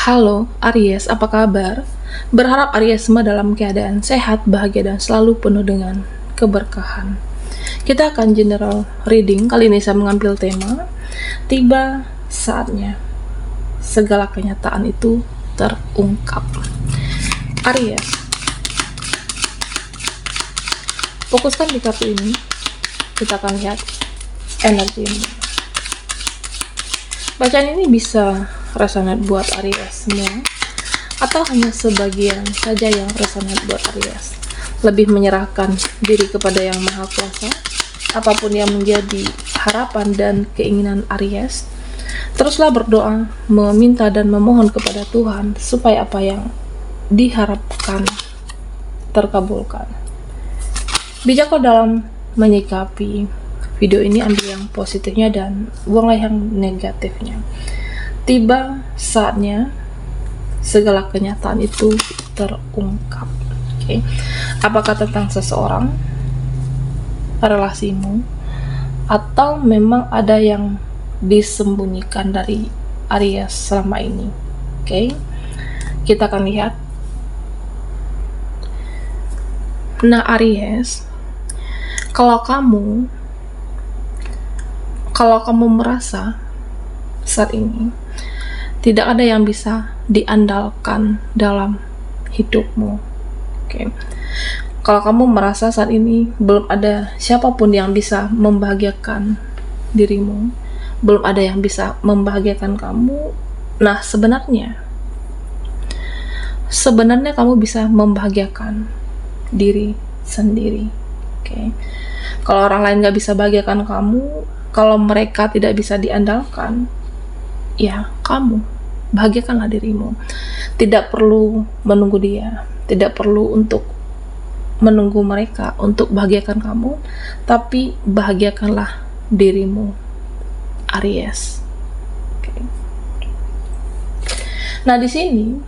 Halo Aries, apa kabar? Berharap Aries semua dalam keadaan sehat, bahagia, dan selalu penuh dengan keberkahan. Kita akan general reading. Kali ini saya mengambil tema tiba saatnya segala kenyataan itu terungkap. Aries, fokuskan di kartu ini. Kita akan lihat energi ini. Bacaan ini bisa resonate buat Aries semua, atau hanya sebagian saja yang resonate buat Aries. Lebih menyerahkan diri kepada Yang Maha Kuasa, apapun yang menjadi harapan dan keinginan Aries. Teruslah berdoa, meminta dan memohon kepada Tuhan supaya apa yang diharapkan terkabulkan. Bijaklah dalam menyikapi video ini, ambil yang positifnya dan buanglah yang negatifnya. Tiba saatnya segala kenyataan itu terungkap. Okay. Apakah tentang seseorang, relasimu, atau memang ada yang disembunyikan dari Aries selama ini? Okay. Kita akan lihat. Nah Aries, kalau kamu merasa saat ini tidak ada yang bisa diandalkan dalam hidupmu, okay. Kalau kamu merasa saat ini belum ada siapapun yang bisa membahagiakan dirimu, belum ada yang bisa membahagiakan kamu, nah sebenarnya kamu bisa membahagiakan diri sendiri, okay. Kalau orang lain gak bisa bahagiakan kamu, kalau mereka tidak bisa diandalkan, ya kamu bahagiakanlah dirimu. Tidak perlu menunggu dia, tidak perlu untuk menunggu mereka untuk bahagiakan kamu, tapi bahagiakanlah dirimu, Aries. Okay. Nah di sini,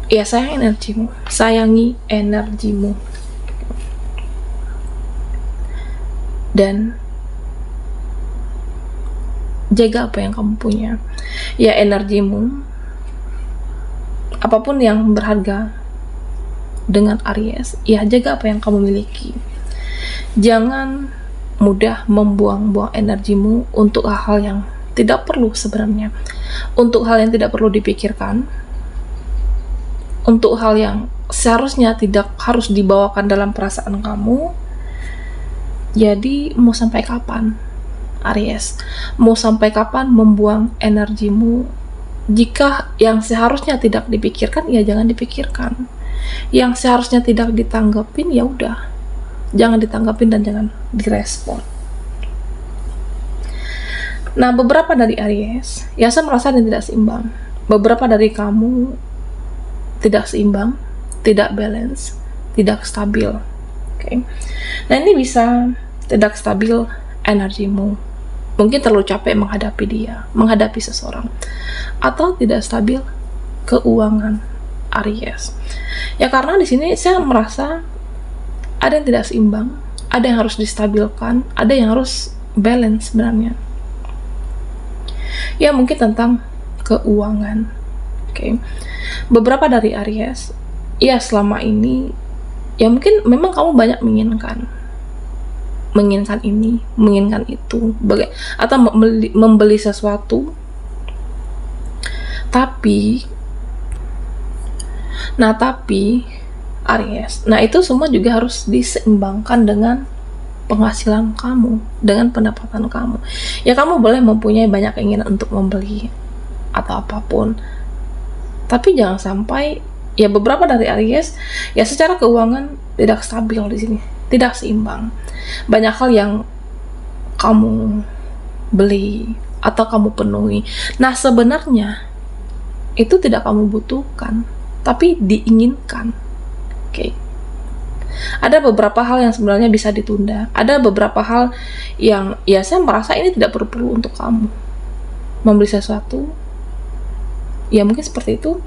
ya sayangi energimu, dan jaga apa yang kamu punya. Ya energimu, apapun yang berharga dengan Aries, ya jaga apa yang kamu miliki. Jangan mudah membuang-buang energimu untuk hal-hal yang tidak perlu sebenarnya, untuk hal yang tidak perlu dipikirkan, untuk hal yang seharusnya tidak harus dibawakan dalam perasaan kamu. Jadi mau sampai kapan Aries? Mau sampai kapan membuang energimu? Jika yang seharusnya tidak dipikirkan, ya jangan dipikirkan. Yang seharusnya tidak ditanggapin, ya udah jangan ditanggapin dan jangan direspon. Nah beberapa dari Aries, ya saya merasa ini tidak seimbang. Beberapa dari kamu tidak seimbang, tidak balance, tidak stabil. Okay. Nah ini bisa tidak stabil energimu, mungkin terlalu capek menghadapi dia, menghadapi seseorang, atau tidak stabil keuangan Aries. Ya karena di sini saya merasa ada yang tidak seimbang, ada yang harus distabilkan, ada yang harus balance sebenarnya. Ya mungkin tentang keuangan. Okay. Beberapa dari Aries, ya selama ini ya mungkin memang kamu banyak menginginkan ini, menginginkan itu, atau membeli sesuatu, tapi Aries, nah itu semua juga harus diseimbangkan dengan penghasilan kamu, dengan pendapatan kamu. Ya kamu boleh mempunyai banyak keinginan untuk membeli atau apapun, tapi jangan sampai, ya beberapa dari Aries ya secara keuangan tidak stabil di sini, tidak seimbang. Banyak hal yang kamu beli atau kamu penuhi, nah sebenarnya itu tidak kamu butuhkan, tapi diinginkan. Okay. Ada beberapa hal yang sebenarnya bisa ditunda, ada beberapa hal yang ya saya merasa ini tidak perlu untuk kamu membeli sesuatu. Ya mungkin seperti itu.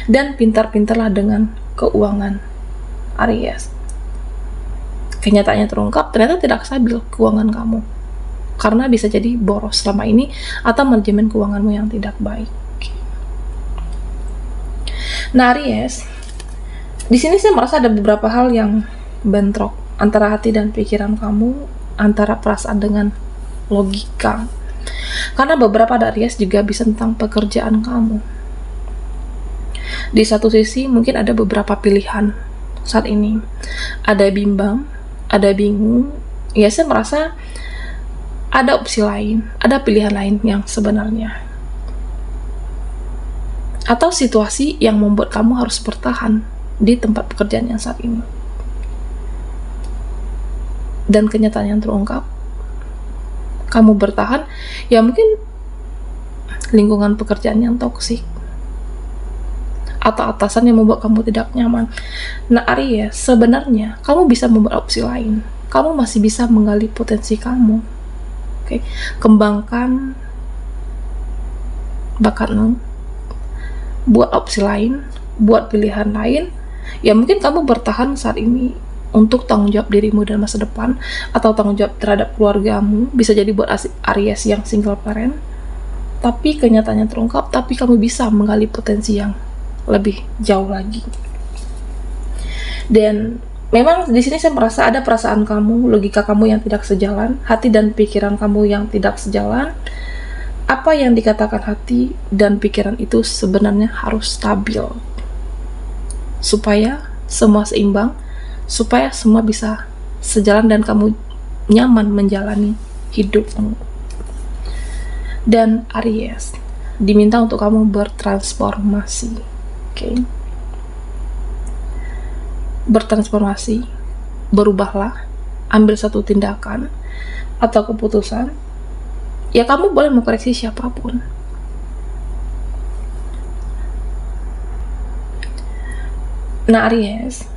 Dan pintar-pintarlah dengan keuangan Aries. Kenyataannya terungkap, ternyata tidak stabil keuangan kamu. karena bisa jadi boros selama ini atau manajemen keuanganmu yang tidak baik. Nah, Aries, di sini saya merasa ada beberapa hal yang bentrok antara hati dan pikiran kamu, antara perasaan dengan logika. Karena beberapa dari Aries juga bisa tentang pekerjaan kamu. Di satu sisi mungkin ada beberapa pilihan saat ini. Ada bimbang, ada bingung. Ya, saya merasa ada opsi lain, ada pilihan lain yang sebenarnya. Atau situasi yang membuat kamu harus bertahan di tempat pekerjaan yang saat ini. Dan kenyataan yang terungkap, kamu bertahan, ya mungkin lingkungan pekerjaan yang toksik, atau atasan yang membuat kamu tidak nyaman. Nah, Aries, sebenarnya kamu bisa membuat opsi lain. Kamu masih bisa menggali potensi kamu. Oke, kembangkan bakatmu, buat opsi lain, buat pilihan lain. Ya mungkin kamu bertahan saat ini untuk tanggung jawab dirimu dan masa depan, atau tanggung jawab terhadap keluargamu, bisa jadi buat Aries yang single parent. Tapi kenyataannya terungkap, tapi kamu bisa menggali potensi yang lebih jauh lagi. Dan memang di sini saya merasa ada perasaan kamu, logika kamu yang tidak sejalan, hati dan pikiran kamu yang tidak sejalan. Apa yang dikatakan hati dan pikiran itu sebenarnya harus stabil, supaya semua seimbang, supaya semua bisa sejalan dan kamu nyaman menjalani hidupmu. Dan Aries, diminta untuk kamu bertransformasi. Oke. Bertransformasi, berubahlah, ambil satu tindakan atau keputusan. Ya, kamu boleh mengkoreksi siapapun. Nah, Aries,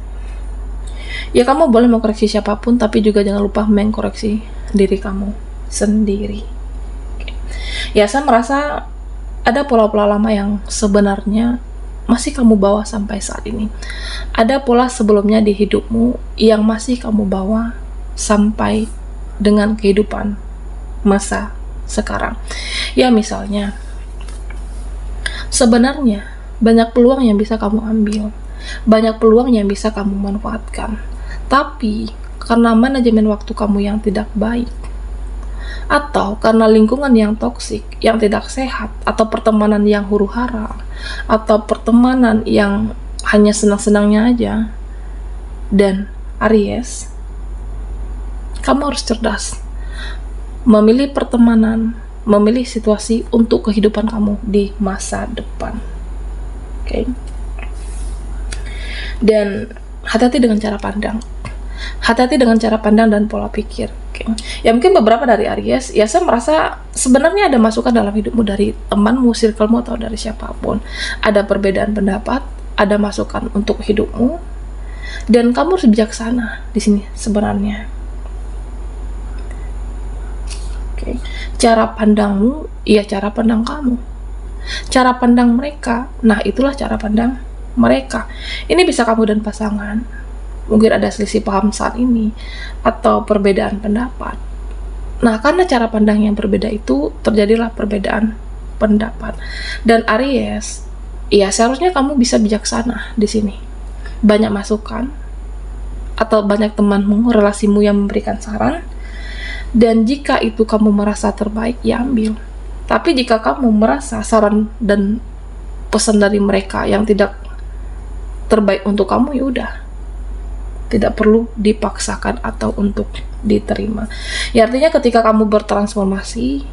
ya kamu boleh mengkoreksi siapapun, tapi juga jangan lupa mengkoreksi diri kamu sendiri. Ya, saya merasa ada pola-pola lama yang sebenarnya masih kamu bawa sampai saat ini. Ada pola sebelumnya di hidupmu yang masih kamu bawa sampai dengan kehidupan masa sekarang. Ya, misalnya, sebenarnya banyak peluang yang bisa kamu ambil, banyak peluang yang bisa kamu manfaatkan, tapi karena manajemen waktu kamu yang tidak baik, atau karena lingkungan yang toksik, yang tidak sehat, atau pertemanan yang huru-hara, atau pertemanan yang hanya senang-senangnya aja. Dan Aries, kamu harus cerdas memilih pertemanan, memilih situasi untuk kehidupan kamu di masa depan. Oke. Dan hati-hati dengan cara pandang. Hati-hati dengan cara pandang dan pola pikir. Oke. Ya mungkin beberapa dari Aries, ya saya merasa sebenarnya ada masukan dalam hidupmu dari temanmu, circlemu, atau dari siapapun. Ada perbedaan pendapat, ada masukan untuk hidupmu, dan kamu harus bijaksana di sini sebenarnya. Oke. Cara pandangmu, ya cara pandang kamu. Cara pandang mereka, nah itulah cara pandang mereka. Ini bisa kamu dan pasangan. Mungkin ada selisih paham saat ini, atau perbedaan pendapat. Nah, karena cara pandang yang berbeda itu, terjadilah perbedaan pendapat. Dan Aries, ya seharusnya kamu bisa bijaksana di sini. Banyak masukan, atau banyak temanmu, relasimu yang memberikan saran. Dan jika itu kamu merasa terbaik, ya ambil. Tapi jika kamu merasa saran dan pesan dari mereka yang tidak terbaik untuk kamu, ya udah, tidak perlu dipaksakan atau untuk diterima. Ya artinya ketika kamu bertransformasi,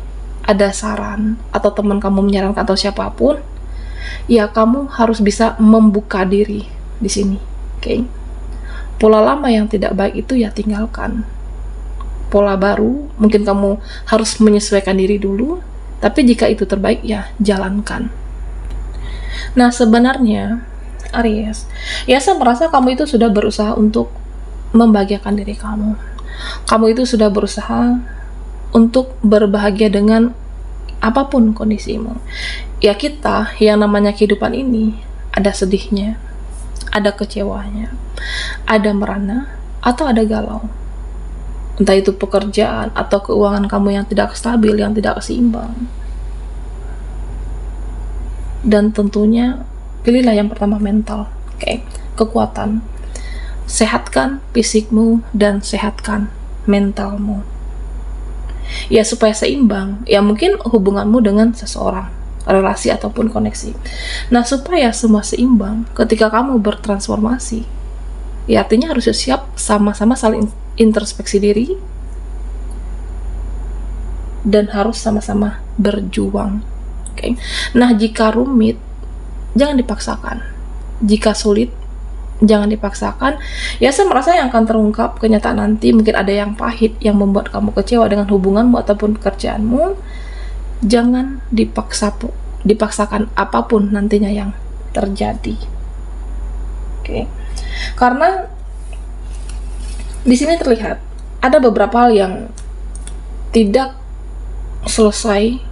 ada saran atau teman kamu menyarankan atau siapapun, ya kamu harus bisa membuka diri di sini. Oke. Pola lama yang tidak baik itu ya tinggalkan. Pola baru, mungkin kamu harus menyesuaikan diri dulu, tapi jika itu terbaik, ya jalankan. Nah, sebenarnya Aries, ya saya merasa kamu itu sudah berusaha untuk membahagiakan diri kamu. Kamu itu sudah berusaha untuk berbahagia dengan apapun kondisimu. Ya kita, yang namanya kehidupan ini, ada sedihnya, ada kecewanya, ada merana, atau ada galau. entah itu pekerjaan atau keuangan kamu yang tidak stabil, yang tidak seimbang. Dan tentunya pilihlah yang pertama mental, kekuatan. Sehatkan fisikmu dan sehatkan mentalmu. Ya supaya seimbang, ya mungkin hubunganmu dengan seseorang, relasi ataupun koneksi. Nah supaya semua seimbang, ketika kamu bertransformasi, ya artinya harus siap sama-sama saling introspeksi diri dan harus sama-sama berjuang. Nah jika rumit, jangan dipaksakan. Jika sulit, jangan dipaksakan. Ya saya merasa yang akan terungkap kenyataan nanti, mungkin ada yang pahit yang membuat kamu kecewa dengan hubunganmu ataupun pekerjaanmu. Jangan dipaksakan apapun nantinya yang terjadi. Karena di sini terlihat ada beberapa hal yang tidak selesai,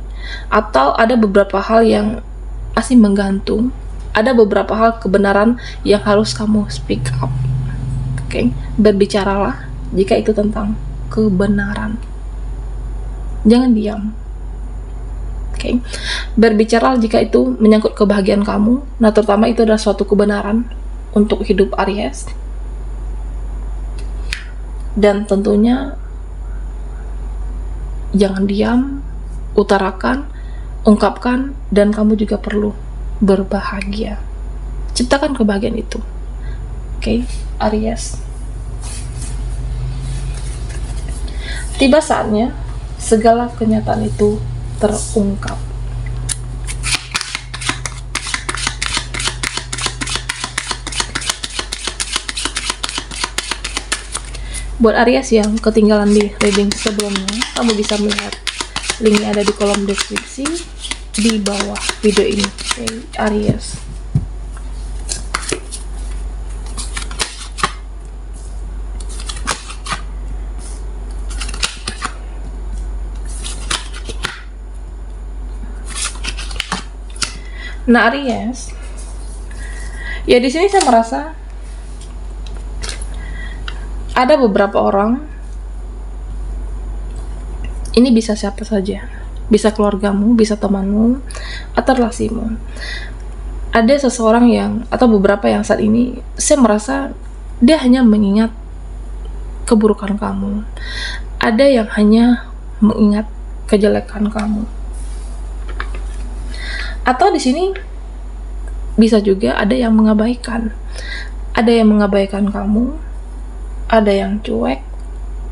atau ada beberapa hal yang masih menggantung. Ada beberapa hal kebenaran yang harus kamu speak up. Berbicaralah jika itu tentang kebenaran. Jangan diam. Berbicara jika itu menyangkut kebahagiaan kamu. Nah, terutama itu adalah suatu kebenaran untuk hidup Aries. Dan tentunya jangan diam, utarakan, ungkapkan, dan kamu juga perlu berbahagia. Ciptakan kebahagiaan itu. Aries. Tiba saatnya segala kenyataan itu terungkap. Buat Aries yang ketinggalan di reading sebelumnya, kamu bisa melihat linknya ada di kolom deskripsi di bawah video ini. Aries. Nah, Aries, ya di sini saya merasa ada beberapa orang, ini bisa siapa saja, bisa keluargamu, bisa temanmu, atau relasimu. Ada seseorang yang, atau beberapa yang saat ini, saya merasa dia hanya mengingat keburukan kamu. Ada yang hanya mengingat kejelekan kamu. Atau di sini bisa juga ada yang mengabaikan. Ada yang mengabaikan kamu, ada yang cuek,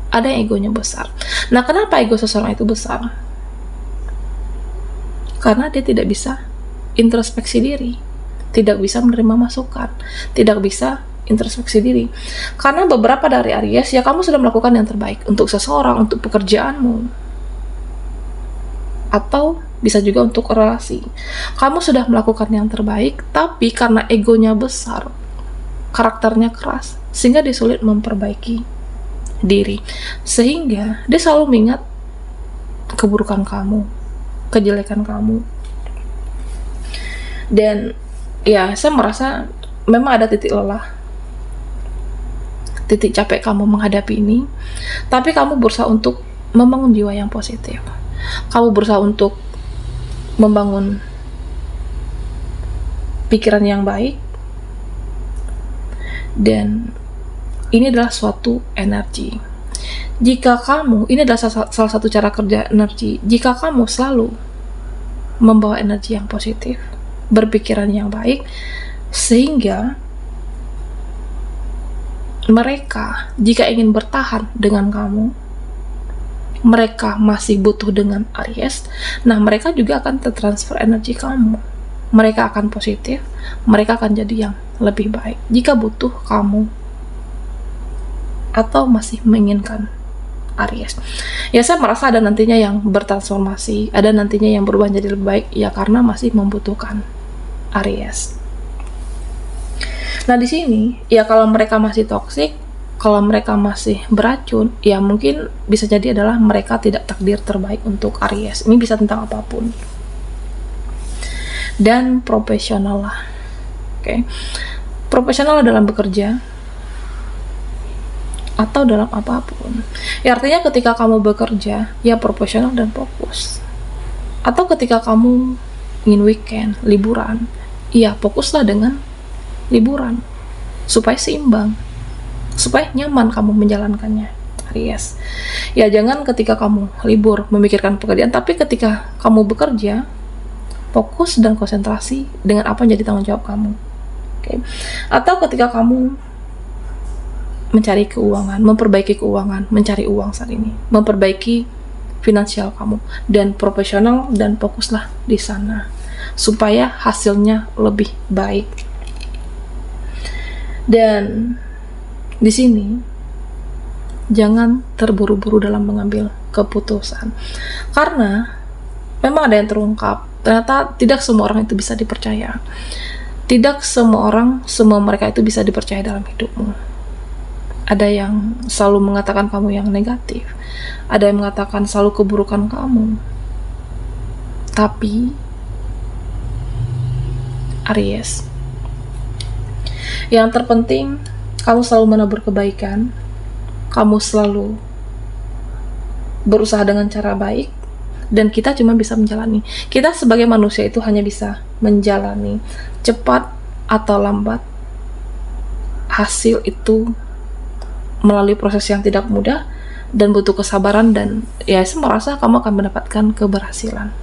ada yang egonya besar. Nah, kenapa ego seseorang itu besar? Karena dia tidak bisa introspeksi diri, tidak bisa menerima masukan, tidak bisa introspeksi diri. Karena beberapa dari Aries, ya kamu sudah melakukan yang terbaik untuk seseorang, untuk pekerjaanmu, atau bisa juga untuk relasi. Kamu sudah melakukan yang terbaik, tapi karena egonya besar, karakternya keras, sehingga dia sulit memperbaiki diri. Sehingga dia selalu mengingat keburukan kamu, kejelekan kamu. Dan ya, saya merasa memang ada titik lelah, titik capek kamu menghadapi ini, tapi kamu berusaha untuk membangun jiwa yang positif. Kamu berusaha untuk membangun pikiran yang baik, dan ini adalah suatu energi. Jika kamu, ini adalah salah satu cara kerja energi. Jika kamu selalu membawa energi yang positif, berpikiran yang baik, sehingga mereka jika ingin bertahan dengan kamu, mereka masih butuh dengan Aries, nah mereka juga akan tertransfer energi kamu. Mereka akan positif, mereka akan jadi yang lebih baik jika butuh kamu atau masih menginginkan Aries. Ya, saya merasa ada nantinya yang bertransformasi, ada nantinya yang berubah jadi lebih baik, ya karena masih membutuhkan Aries. Nah, di sini ya kalau mereka masih toksik, kalau mereka masih beracun, ya mungkin bisa jadi adalah mereka tidak takdir terbaik untuk Aries. Ini bisa tentang apapun. Dan profesional lah. Profesional dalam bekerja. atau dalam apapun. Ya artinya ketika kamu bekerja, ya profesional dan fokus. Atau ketika kamu ingin weekend, liburan, ya fokuslah dengan liburan supaya seimbang, supaya nyaman kamu menjalankannya. Aries, ya jangan ketika kamu libur memikirkan pekerjaan, tapi ketika kamu bekerja fokus dan konsentrasi dengan apa yang jadi tanggung jawab kamu. Oke. Atau ketika kamu mencari keuangan, memperbaiki keuangan, mencari uang saat ini, memperbaiki finansial kamu, dan profesional dan fokuslah di sana supaya hasilnya lebih baik. Dan di sini jangan terburu-buru dalam mengambil keputusan, karena memang ada yang terungkap, ternyata tidak semua orang itu bisa dipercaya. Tidak semua orang, semua mereka itu bisa dipercaya dalam hidupmu. Ada yang selalu mengatakan kamu yang negatif, ada yang mengatakan selalu keburukan kamu. Tapi Aries, yang terpenting kamu selalu menabur kebaikan, kamu selalu berusaha dengan cara baik, dan kita cuma bisa menjalani. Kita sebagai manusia itu hanya bisa menjalani. Cepat atau lambat, hasil itu melalui proses yang tidak mudah dan butuh kesabaran, dan ya saya merasa kamu akan mendapatkan keberhasilan.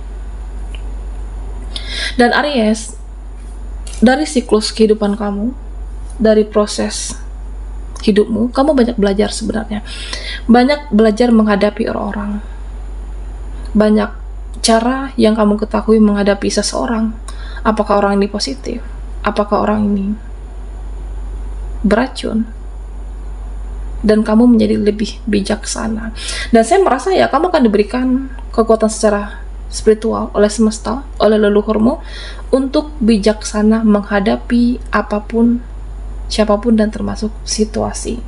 Dan Aries, dari siklus kehidupan kamu, dari proses hidupmu, kamu banyak belajar sebenarnya. Banyak belajar menghadapi orang-orang. Banyak cara yang kamu ketahui menghadapi seseorang. Apakah orang ini positif? Apakah orang ini beracun? Dan kamu menjadi lebih bijaksana. Dan saya merasa ya kamu akan diberikan kekuatan secara spiritual oleh semesta, oleh leluhurmu, untuk bijaksana menghadapi apapun, siapapun, dan termasuk situasi.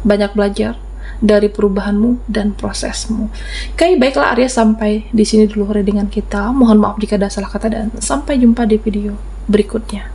Banyak belajar dari perubahanmu dan prosesmu. Oke, baiklah Aries, sampai di sini dulu dengan kita. Mohon maaf jika ada salah kata, dan sampai jumpa di video berikutnya.